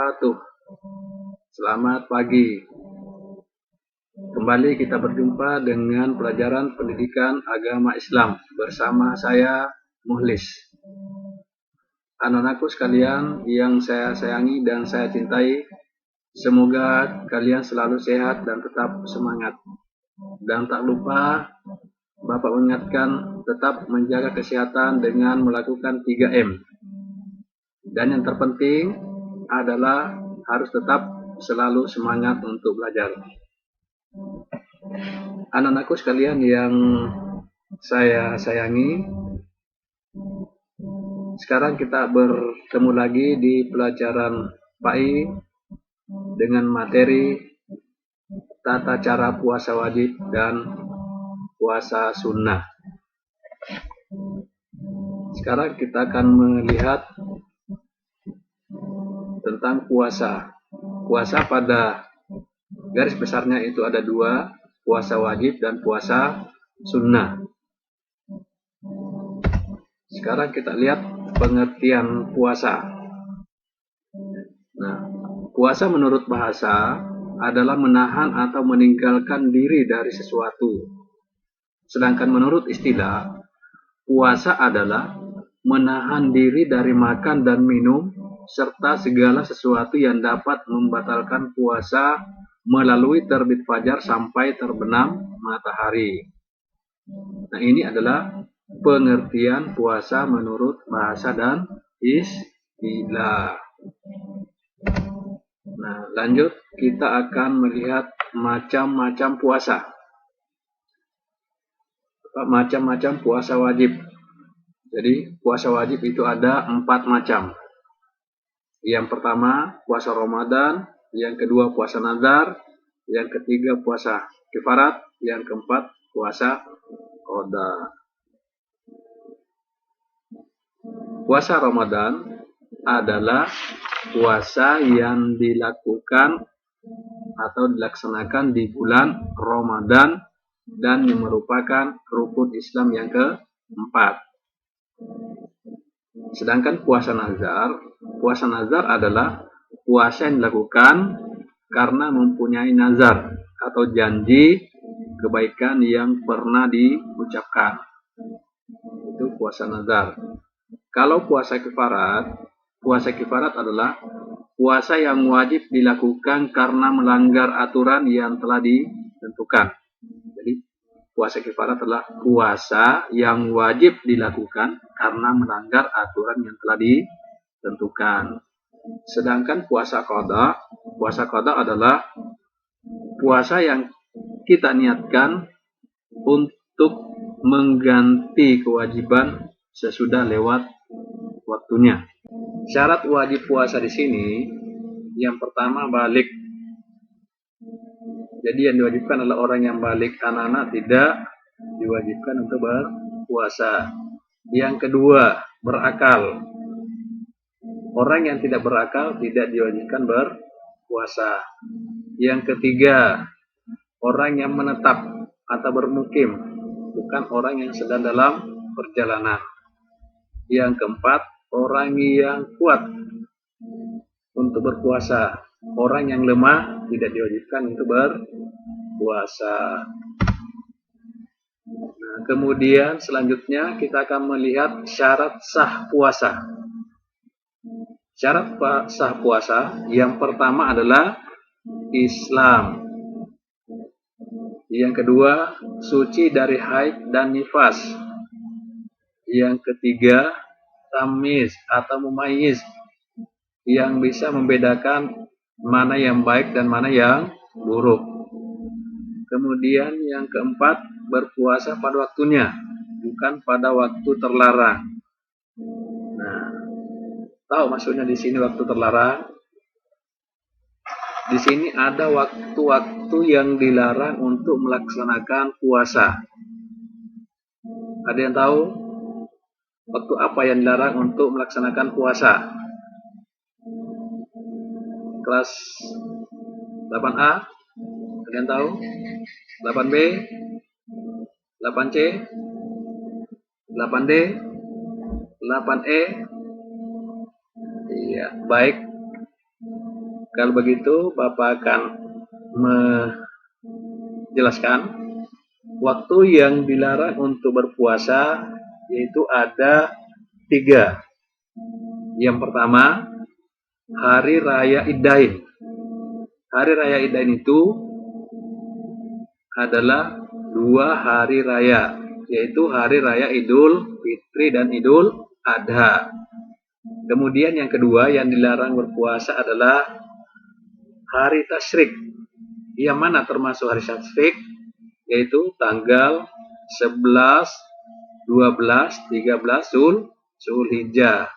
wabarakatuh. Selamat pagi. Kembali kita berjumpa dengan pelajaran pendidikan agama Islam bersama saya Muhlis. Anak-anakku sekalian yang saya sayangi dan saya cintai, semoga kalian selalu sehat dan tetap semangat. Dan tak lupa Bapak mengingatkan tetap menjaga kesehatan dengan melakukan 3M. Dan yang terpenting adalah harus tetap selalu semangat untuk belajar. Anak-anakku sekalian yang saya sayangi, sekarang kita bertemu lagi di pelajaran PAI dengan materi tata cara puasa wajib dan puasa sunnah. Sekarang kita akan melihat tentang puasa. Puasa pada garis besarnya itu ada dua, puasa wajib dan puasa sunnah. Sekarang kita lihat pengertian puasa. Nah, puasa menurut bahasa adalah menahan atau meninggalkan diri dari sesuatu. Sedangkan menurut istilah, puasa adalah menahan diri dari makan dan minum serta segala sesuatu yang dapat membatalkan puasa melalui terbit fajar sampai terbenam matahari. Nah, ini adalah pengertian puasa menurut bahasa dan istilah. Nah, lanjut kita akan melihat macam-macam puasa. Macam-macam puasa wajib. Jadi puasa wajib itu ada 4 macam. Yang pertama puasa Ramadan, yang kedua puasa nazar, yang ketiga puasa kifarat, yang keempat puasa qada. Puasa Ramadan adalah puasa yang dilakukan atau dilaksanakan di bulan Ramadan dan yang merupakan rukun Islam yang keempat. Sedangkan puasa nazar adalah puasa yang dilakukan karena mempunyai nazar atau janji kebaikan yang pernah diucapkan. Itu puasa nazar. Kalau puasa kifarat adalah puasa yang wajib dilakukan karena melanggar aturan yang telah ditentukan. Jadi puasa kifarat adalah puasa yang wajib dilakukan karena melanggar aturan yang telah ditentukan. Sedangkan puasa qada adalah puasa yang kita niatkan untuk mengganti kewajiban sesudah lewat waktunya. Syarat wajib puasa di sini yang pertama balik. Jadi yang diwajibkan adalah orang yang balik, anak-anak tidak diwajibkan untuk berpuasa. Yang kedua, berakal. Orang yang tidak berakal tidak diwajibkan berpuasa. Yang ketiga, orang yang menetap atau bermukim, bukan orang yang sedang dalam perjalanan. Yang keempat, orang yang kuat untuk berpuasa. Orang yang lemah tidak diwajibkan untuk berpuasa. Nah, kemudian selanjutnya kita akan melihat syarat sah puasa. Syarat sah puasa yang pertama adalah Islam. Yang kedua, suci dari haid dan nifas. Yang ketiga, tamyiz atau mumayyiz, yang bisa membedakan mana yang baik dan mana yang buruk. Kemudian yang keempat, berpuasa pada waktunya, bukan pada waktu terlarang. Nah, tahu maksudnya di sini waktu terlarang? Di sini ada waktu-waktu yang dilarang untuk melaksanakan puasa. Ada yang tahu waktu apa yang dilarang untuk melaksanakan puasa? Kelas 8A, ada yang tahu? 8B, 8C, 8D, 8E. Iya, baik. Kalau begitu, Bapak akan menjelaskan waktu yang dilarang untuk berpuasa, yaitu ada 3. Yang pertama, Hari Raya Idain. Hari Raya Idain itu adalah 2 hari raya, yaitu Hari Raya Idul Fitri dan Idul Adha. Kemudian yang kedua yang dilarang berpuasa adalah Hari Tasyrik. Yang mana termasuk hari Tasyrik? Yaitu tanggal 11, 12, 13 Zulhijjah.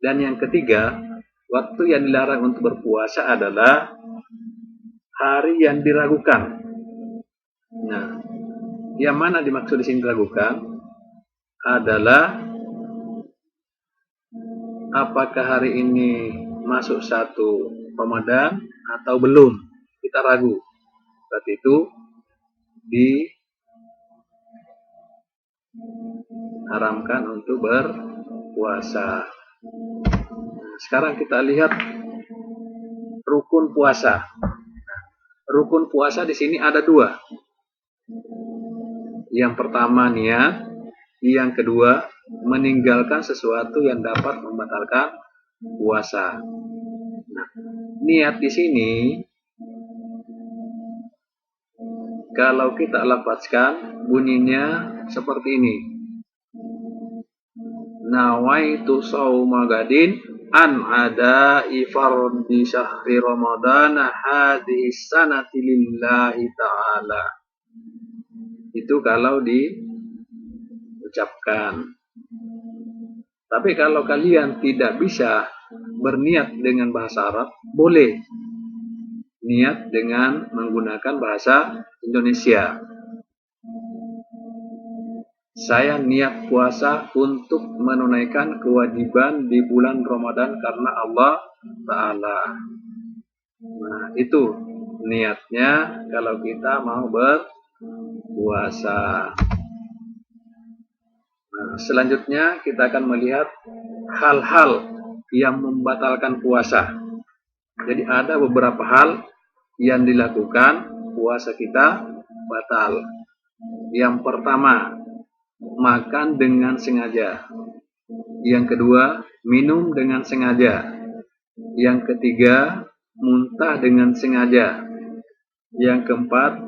Dan yang ketiga, waktu yang dilarang untuk berpuasa adalah hari yang diragukan. Nah, yang mana dimaksud di sini diragukan adalah apakah hari ini masuk 1 Ramadan atau belum. Kita ragu. Berarti itu diharamkan untuk berpuasa. Nah, sekarang kita lihat rukun puasa. Rukun puasa di sini ada 2. Yang pertama niat, yang kedua meninggalkan sesuatu yang dapat membatalkan puasa. Nah, niat di sini kalau kita lafazkan bunyinya seperti ini. Nawaitu shauma gadin an ada'i fardhi syahri ramadana hadhihi sanati lillahi ta'ala. Itu kalau diucapkan. Tapi kalau kalian tidak bisa berniat dengan bahasa Arab, boleh niat dengan menggunakan bahasa Indonesia. Saya niat puasa untuk menunaikan kewajiban di bulan Ramadan karena Allah Ta'ala. Nah, itu niatnya kalau kita mau berpuasa. Nah, selanjutnya kita akan melihat hal-hal yang membatalkan puasa. Jadi ada beberapa hal yang dilakukan puasa kita batal. Yang pertama, makan dengan sengaja. Yang kedua, minum dengan sengaja. Yang ketiga, muntah dengan sengaja. Yang keempat,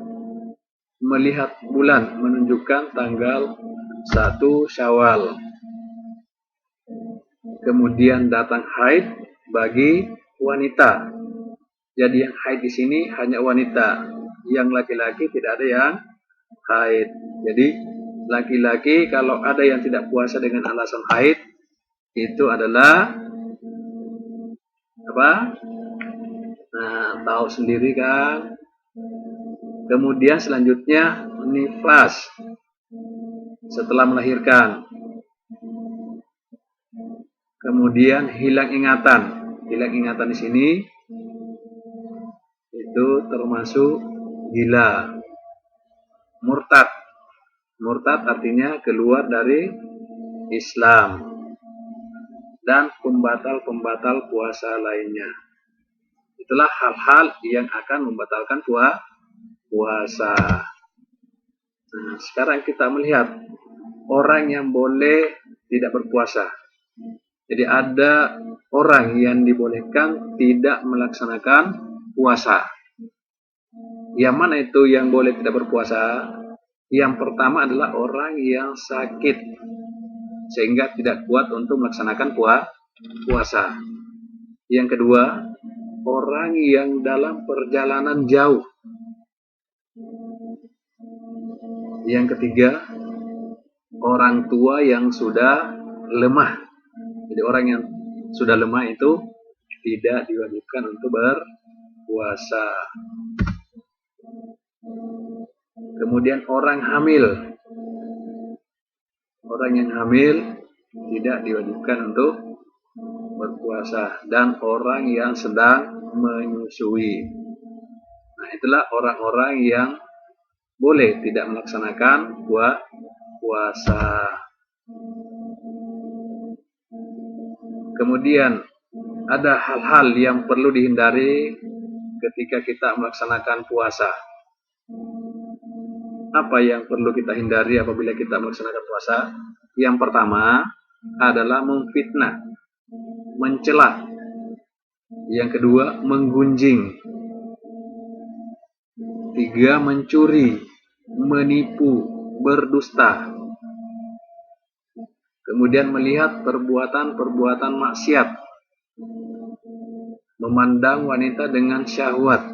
melihat bulan menunjukkan tanggal 1 Syawal. Kemudian datang haid bagi wanita. Jadi yang haid di sini hanya wanita. Yang laki-laki tidak ada yang haid. Jadi laki-laki kalau ada yang tidak puasa dengan alasan haid, itu adalah apa? Nah, tahu sendiri kan. Kemudian selanjutnya nifas setelah melahirkan. Kemudian hilang ingatan. Hilang ingatan di sini itu termasuk gila. Murtad. Murtad artinya keluar dari Islam. Dan pembatal-pembatal puasa lainnya. Itulah hal-hal yang akan membatalkan puasa. Nah, sekarang kita melihat orang yang boleh tidak berpuasa. Jadi ada orang yang dibolehkan tidak melaksanakan puasa. Yang mana itu yang boleh tidak berpuasa? Yang pertama adalah orang yang sakit sehingga tidak kuat untuk melaksanakan puasa. Yang kedua, orang yang dalam perjalanan jauh. Yang ketiga, orang tua yang sudah lemah. Jadi orang yang sudah lemah itu tidak diwajibkan untuk berpuasa. Kemudian orang hamil. Orang yang hamil tidak diwajibkan untuk berpuasa. Dan orang yang sedang menyusui. Nah, itulah orang-orang yang boleh tidak melaksanakan puasa. Kemudian ada hal-hal yang perlu dihindari ketika kita melaksanakan puasa. Apa yang perlu kita hindari apabila kita melaksanakan puasa? Yang pertama adalah memfitnah, mencela. Yang kedua, menggunjing. 3, mencuri, menipu, berdusta. Kemudian melihat perbuatan-perbuatan maksiat, memandang wanita dengan syahwat,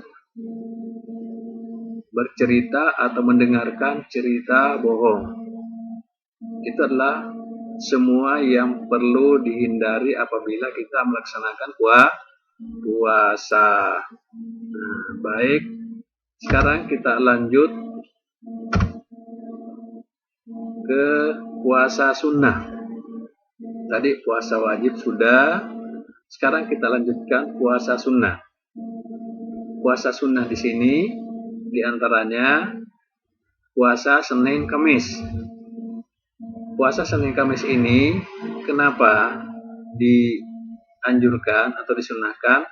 bercerita atau mendengarkan cerita bohong. Itu adalah semua yang perlu dihindari apabila kita melaksanakan puasa. Nah, baik, sekarang kita lanjut ke puasa sunnah. Tadi puasa wajib sudah, sekarang kita lanjutkan puasa sunnah. Puasa sunnah di sini diantaranya puasa Senin Kamis. Puasa Senin Kamis ini kenapa dianjurkan atau disunahkan?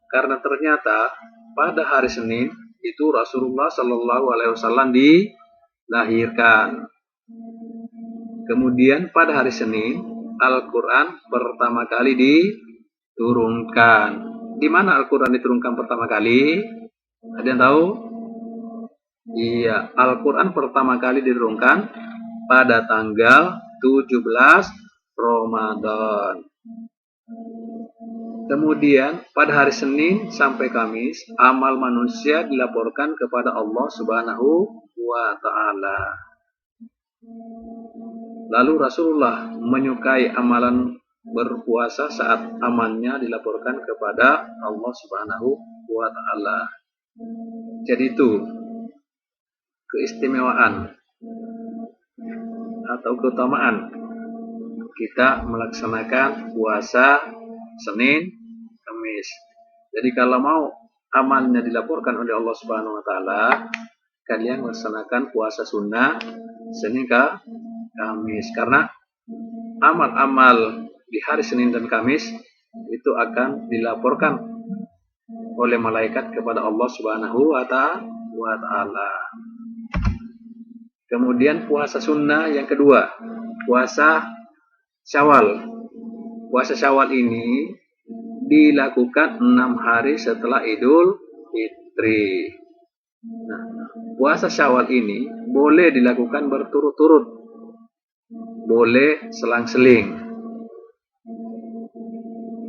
Karena ternyata pada hari Senin itu Rasulullah Shallallahu Alaihi Wasallam dilahirkan. Kemudian pada hari Senin Al-Quran pertama kali diturunkan. Di mana Al-Quran diturunkan pertama kali? Ada yang tahu? Iya, Al-Quran pertama kali diturunkan pada tanggal 17 Ramadan. Kemudian pada hari Senin sampai Kamis, amal manusia dilaporkan kepada Allah Subhanahu wa Ta'ala. Lalu Rasulullah menyukai amalan berpuasa saat amalnya dilaporkan kepada Allah Subhanahu wa Ta'ala. Jadi itu keistimewaan atau keutamaan kita melaksanakan puasa Senin Kamis. Jadi kalau mau amalnya dilaporkan oleh Allah Subhanahu wa Ta'ala, kalian melaksanakan puasa sunnah Senin Kamis, karena amal-amal di hari Senin dan Kamis itu akan dilaporkan oleh malaikat kepada Allah Subhanahu wa Ta'ala. Kemudian puasa sunnah yang kedua, puasa Syawal. Puasa Syawal ini dilakukan 6 hari setelah Idul Fitri. Nah, puasa Syawal ini boleh dilakukan berturut-turut, boleh selang-seling.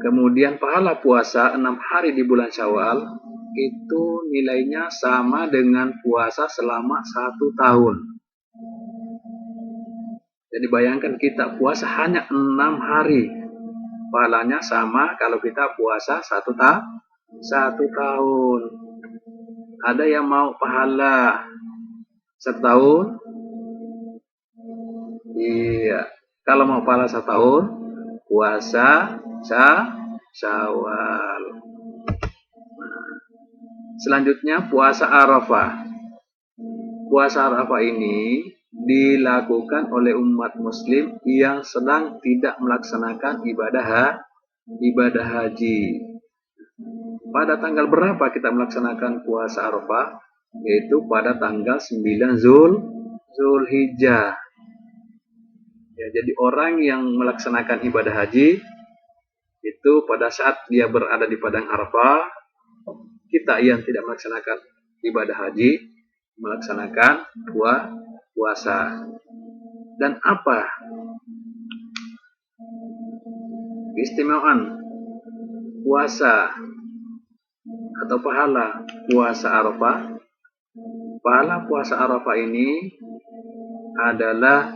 Kemudian pahala puasa 6 hari di bulan Syawal itu nilainya sama dengan puasa selama 1 tahun. Jadi bayangkan kita puasa hanya 6 hari, pahalanya sama kalau kita puasa 1 tahun. Ada yang mau pahala 1 tahun? Iya. Kalau mau pahala 1 tahun, puasa Syawal. Selanjutnya puasa Arafah. Puasa Arafah ini dilakukan oleh umat muslim yang sedang tidak melaksanakan ibadah haji. Pada tanggal berapa kita melaksanakan puasa Arafah? Yaitu pada tanggal 9 Zulhijjah. Ya, jadi orang yang melaksanakan ibadah haji itu pada saat dia berada di padang Arafah, kita yang tidak melaksanakan ibadah haji melaksanakan puasa. Dan apa keistimewaan puasa atau pahala puasa Arafah? Pahala puasa Arafah ini adalah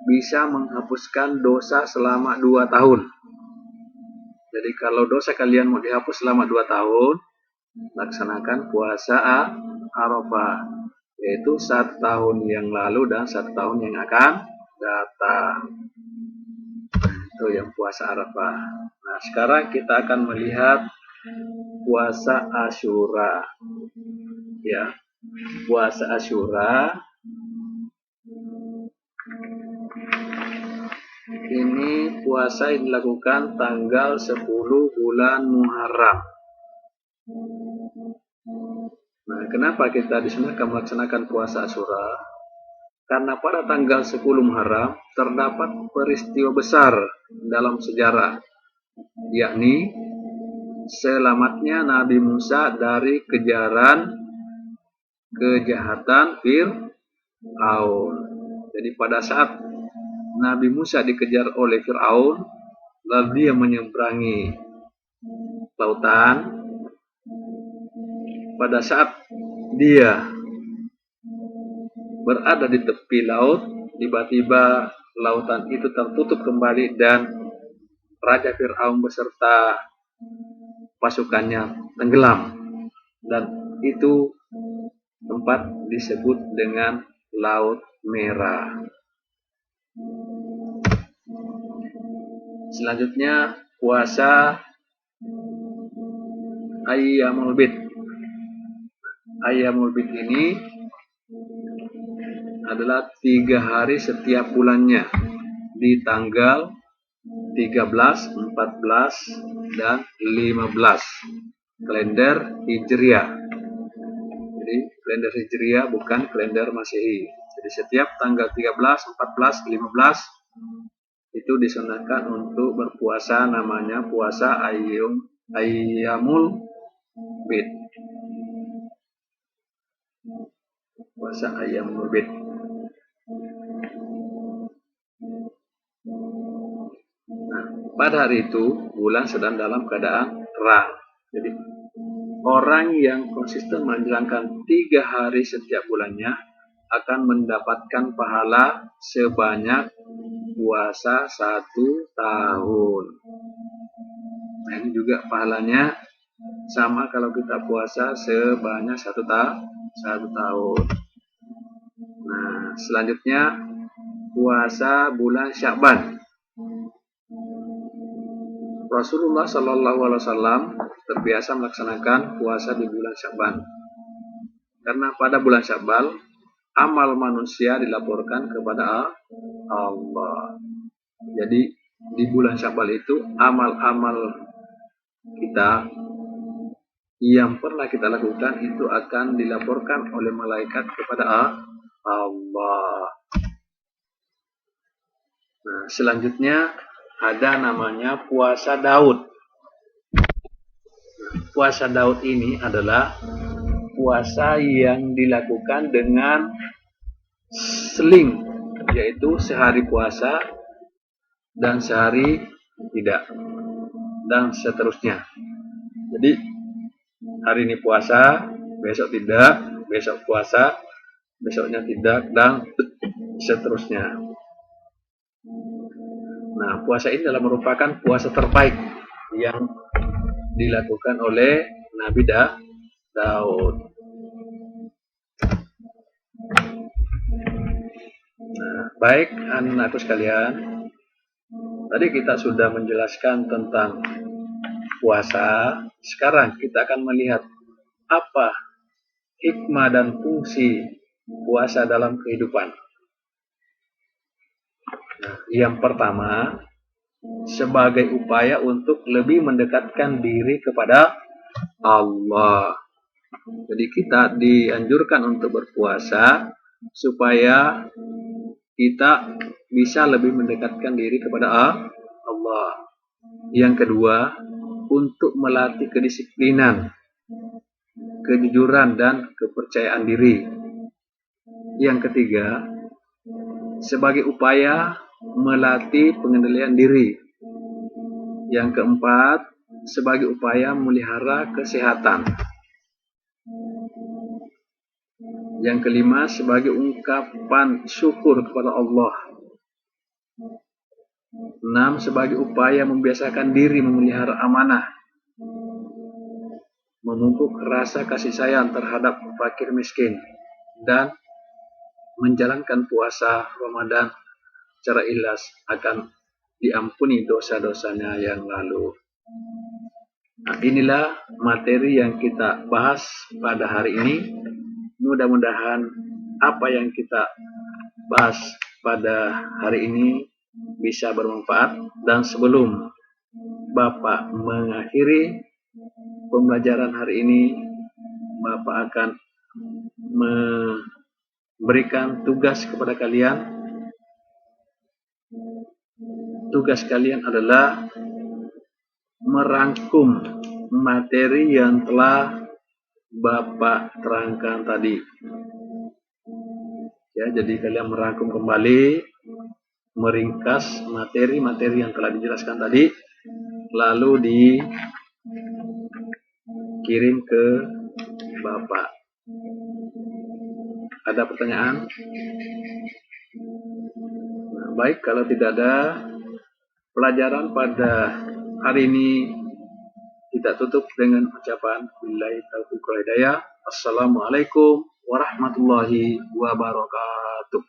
bisa menghapuskan dosa selama 2 tahun. Jadi kalau dosa kalian mau dihapus selama 2 tahun, laksanakan puasa Arafah, yaitu 1 tahun yang lalu dan 1 tahun yang akan datang. Itu yang puasa Arafah. Nah, sekarang kita akan melihat puasa Asyura. Ya, puasa Asyura ini puasa yang dilakukan tanggal 10 bulan Muharram. Nah, kenapa kita disunahkan melaksanakan puasa Asyura? Karena pada tanggal 10 Muharram terdapat peristiwa besar dalam sejarah, yakni selamatnya Nabi Musa dari kejaran kejahatan Fir'aun. Jadi pada saat Nabi Musa dikejar oleh Fir'aun, lalu dia menyeberangi lautan. Pada saat dia berada di tepi laut, tiba-tiba lautan itu tertutup kembali dan Raja Fir'aun beserta pasukannya tenggelam. Dan itu tempat disebut dengan Laut Merah. Selanjutnya puasa Ayyamul Bid. Ayyamul Bid ini adalah 3 hari setiap bulannya di tanggal 13, 14, dan 15 kalender Hijriah. Jadi kalender Hijriah bukan kalender Masehi. Jadi setiap tanggal 13, 14, 15 itu disunahkan untuk berpuasa, namanya puasa Ayyamul Bid. Puasa Ayyamul Bid. Nah, pada hari itu bulan sedang dalam keadaan terang. Jadi orang yang konsisten menjalankan 3 hari setiap bulannya akan mendapatkan pahala sebanyak puasa 1 tahun. Nah, ini juga pahalanya sama kalau kita puasa sebanyak 1 tahun. Nah, selanjutnya puasa bulan Sya'ban. Rasulullah Shallallahu Alaihi Wasallam terbiasa melaksanakan puasa di bulan Sya'ban. Karena pada bulan Sya'ban amal manusia dilaporkan kepada Allah. Jadi di bulan Sya'ban itu amal-amal kita yang pernah kita lakukan itu akan dilaporkan oleh malaikat kepada Allah. Nah, selanjutnya ada namanya puasa Daud. Puasa Daud ini adalah puasa yang dilakukan dengan seling, yaitu sehari puasa dan sehari tidak, dan seterusnya. Jadi hari ini puasa, besok tidak, besok puasa, besoknya tidak, dan seterusnya. Nah, puasa ini adalah merupakan puasa terbaik yang dilakukan oleh Nabi Daud. Nah, baik anak-anakku sekalian, tadi kita sudah menjelaskan tentang puasa. Sekarang kita akan melihat apa hikmah dan fungsi puasa dalam kehidupan. Nah, yang pertama, sebagai upaya untuk lebih mendekatkan diri kepada Allah. Jadi kita dianjurkan untuk berpuasa supaya kita bisa lebih mendekatkan diri kepada Allah. Yang kedua, untuk melatih kedisiplinan, kejujuran, dan kepercayaan diri. Yang ketiga, sebagai upaya melatih pengendalian diri. Yang keempat, sebagai upaya memelihara kesehatan. Yang kelima, sebagai ungkapan syukur kepada Allah. 6, sebagai upaya membiasakan diri memelihara amanah, memupuk rasa kasih sayang terhadap fakir miskin, dan menjalankan puasa Ramadan secara ikhlas akan diampuni dosa-dosanya yang lalu. Nah, inilah materi yang kita bahas pada hari ini. Mudah-mudahan apa yang kita bahas pada hari ini bisa bermanfaat. Dan sebelum Bapak mengakhiri pembelajaran hari ini, Bapak akan memberikan tugas kepada kalian. Tugas kalian adalah merangkum materi yang telah Bapak terangkan tadi. Ya, jadi kalian merangkum kembali, meringkas materi-materi yang telah dijelaskan tadi, lalu dikirim ke Bapak. Ada pertanyaan? Nah, baik, kalau tidak ada, pelajaran pada hari ini kita tutup dengan ucapan billahi taufiq wal hidayah. Assalamualaikum warahmatullahi wabarakatuh.